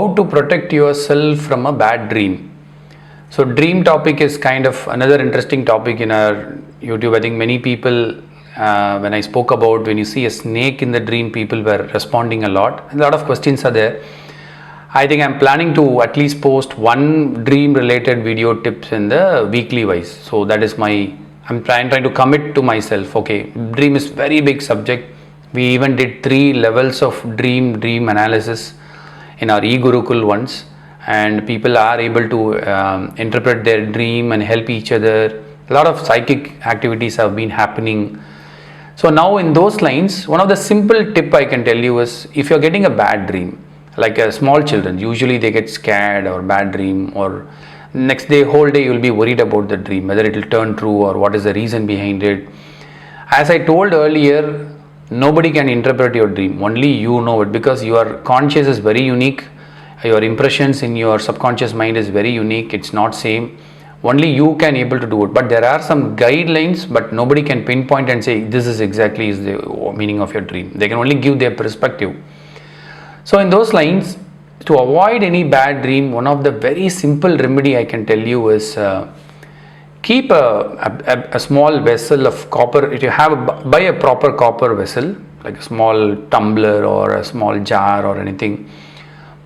how to protect yourself from a bad dream. So dream topic is kind of another interesting topic in our YouTube. I think many people, when I spoke about when you see a snake in the dream, people were responding a lot. A lot of questions are there. I think I'm planning to at least post one dream related video tips in the weekly wise. So that is I'm trying to commit to myself. Okay, dream is very big subject. We even did 3 levels of dream analysis in our e-Gurukul once, and people are able to interpret their dream and help each other. A lot of psychic activities have been happening. So now in those lines, one of the simple tip I can tell you is, if you're getting a bad dream, like small children, usually they get scared or bad dream, or next day, whole day you'll be worried about the dream, whether it will turn true or what is the reason behind it. As I told earlier, nobody can interpret your dream, only you know it, because your conscious is very unique. Your impressions in your subconscious mind is very unique. It's not same. Only you can able to do it. But there are some guidelines, but nobody can pinpoint and say this is exactly is the meaning of your dream. They can only give their perspective. So in those lines, to avoid any bad dream, one of the very simple remedy I can tell you is keep a small vessel of copper. If you have, buy a proper copper vessel, like a small tumbler or a small jar or anything,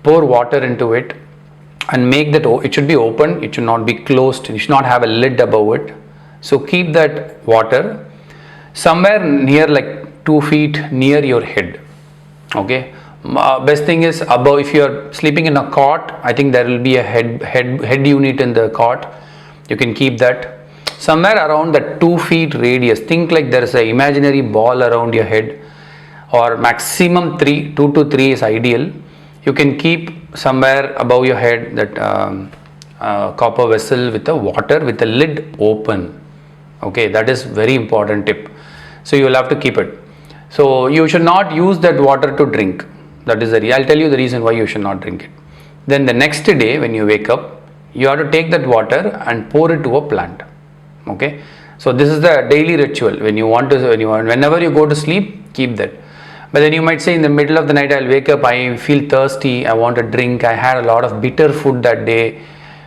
pour water into it and make that, it should be open, it should not be closed, it should not have a lid above it. So keep that water somewhere near, like 2 feet near your head. Okay, best thing is above. If you are sleeping in a cot, I think there will be a head unit in the cot. You can keep that somewhere around that 2 feet radius. Think like there is an imaginary ball around your head, or maximum 2 to 3 is ideal. You can keep somewhere above your head that copper vessel with the water with the lid open. Okay, that is very important tip. So you will have to keep it. So you should not use that water to drink. That is I'll tell you the reason why you should not drink it. Then the next day when you wake up, you have to take that water and pour it to a plant. Okay, so this is the daily ritual. Whenever you go to sleep, keep that. But then you might say in the middle of the night, I'll wake up, I feel thirsty, I want a drink, I had a lot of bitter food that day,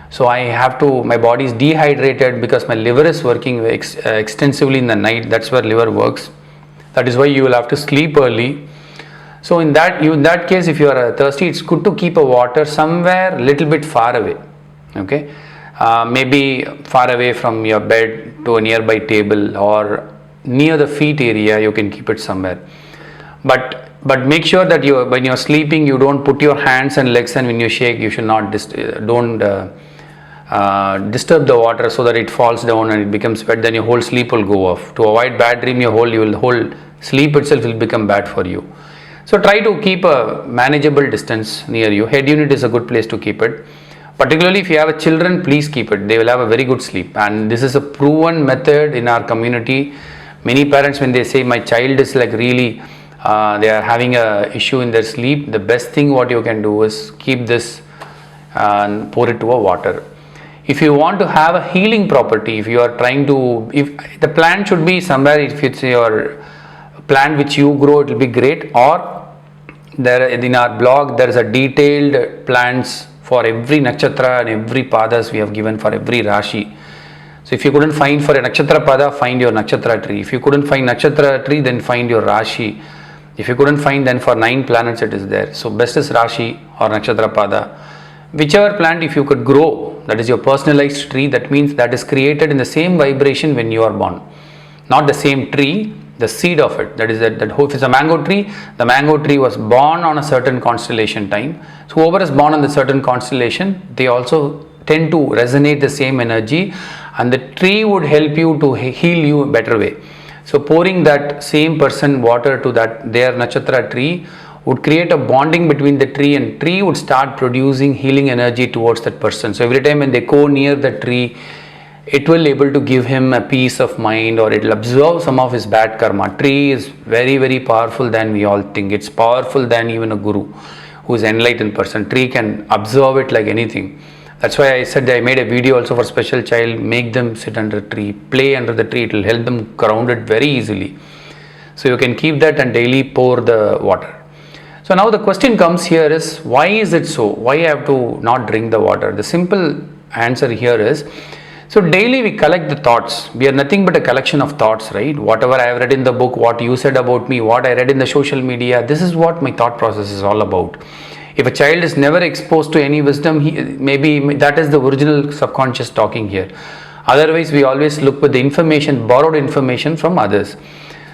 so my body is dehydrated because my liver is working extensively in the night. That's where liver works. That is why you will have to sleep early. So in that case, if you are thirsty, it's good to keep a water somewhere little bit far away. Okay, maybe far away from your bed to a nearby table, or near the feet area, you can keep it somewhere. But make sure that when you're sleeping, you don't put your hands and legs, and when you shake, you should not disturb the water so that it falls down and it becomes wet. Then your whole sleep will go off. To avoid bad dream, your whole sleep itself will become bad for you. So try to keep a manageable distance near you. Head unit is a good place to keep it. Particularly if you have children, please keep it. They will have a very good sleep, and this is a proven method in our community. Many parents, when they say my child is like really they are having a issue in their sleep, the best thing what you can do is keep this and pour it to a water. If you want to have a healing property, if the plant should be somewhere, if it's your plant which you grow, it will be great. Or there in our blog there is a detailed plants for every nakshatra and every padas we have given for every rashi. So if you couldn't find for a nakshatra pada, find your nakshatra tree. If you couldn't find nakshatra tree, then find your rashi. If you couldn't find, then for 9 planets it is there. So best is Rashi or Nakshatra Pada. Whichever plant if you could grow, that is your personalized tree, that means that is created in the same vibration when you are born. Not the same tree, the seed of it. That is that if it's a mango tree, the mango tree was born on a certain constellation time. So whoever is born on the certain constellation, they also tend to resonate the same energy, and the tree would help you to heal you a better way. So pouring that same person water to their nakshatra tree would create a bonding between the tree, and tree would start producing healing energy towards that person. So every time when they go near the tree, it will able to give him a peace of mind, or it will absorb some of his bad karma. Tree is very, very powerful than we all think. It's powerful than even a guru who is enlightened person. Tree can absorb it like anything. That's why I said I made a video also for special child. Make them sit under a tree, play under the tree. It will help them ground it very easily. So you can keep that and daily pour the water. So now the question comes here is, why is it so? Why I have to not drink the water? The simple answer here is, so daily we collect the thoughts. We are nothing but a collection of thoughts, right? Whatever I have read in the book, what you said about me, what I read in the social media, this is what my thought process is all about. If a child is never exposed to any wisdom, maybe that is the original subconscious talking here. Otherwise, we always look with the information, borrowed information from others.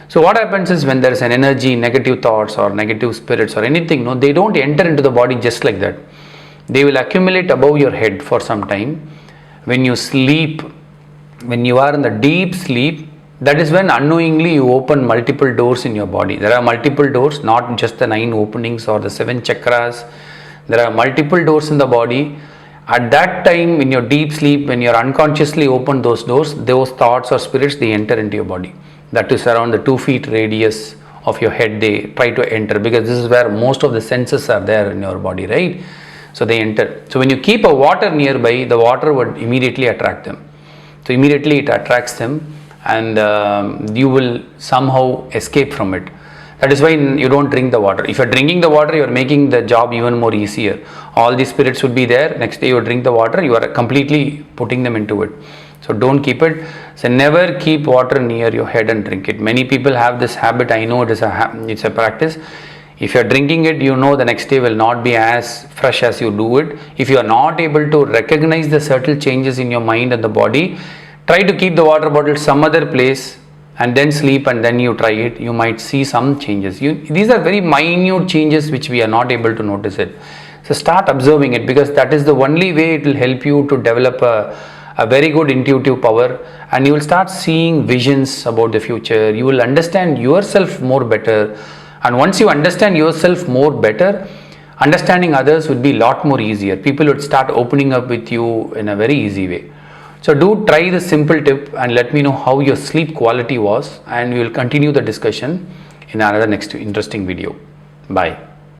So what happens is, when there is an energy, negative thoughts or negative spirits or anything, no, they don't enter into the body just like that. They will accumulate above your head for some time. When you sleep, when you are in the deep sleep, that is when unknowingly you open multiple doors in your body. There are multiple doors, not just the 9 openings or the 7 chakras. There are multiple doors in the body. At that time, in your deep sleep, when you are unconsciously open those doors, those thoughts or spirits, they enter into your body. That is around the 2 feet radius of your head, they try to enter, because this is where most of the senses are there in your body, right? So they enter. So when you keep a water nearby, the water would immediately attract them. So immediately it attracts them, and you will somehow escape from it. That is why you don't drink the water. If you are drinking the water, you are making the job even more easier. All these spirits would be there. Next day you drink the water, you are completely putting them into it. So don't keep it. So never keep water near your head and drink it. Many people have this habit. I know it's a practice. If you are drinking it, you know the next day will not be as fresh as you do it. If you are not able to recognize the subtle changes in your mind and the body, try to keep the water bottle some other place and then sleep, and then you try it. You might see some changes. These are very minute changes which we are not able to notice it. So start observing it, because that is the only way it will help you to develop a very good intuitive power, and you will start seeing visions about the future. You will understand yourself more better, and once you understand yourself more better, understanding others would be a lot more easier. People would start opening up with you in a very easy way. So do try this simple tip and let me know how your sleep quality was, and we will continue the discussion in another next interesting video. Bye.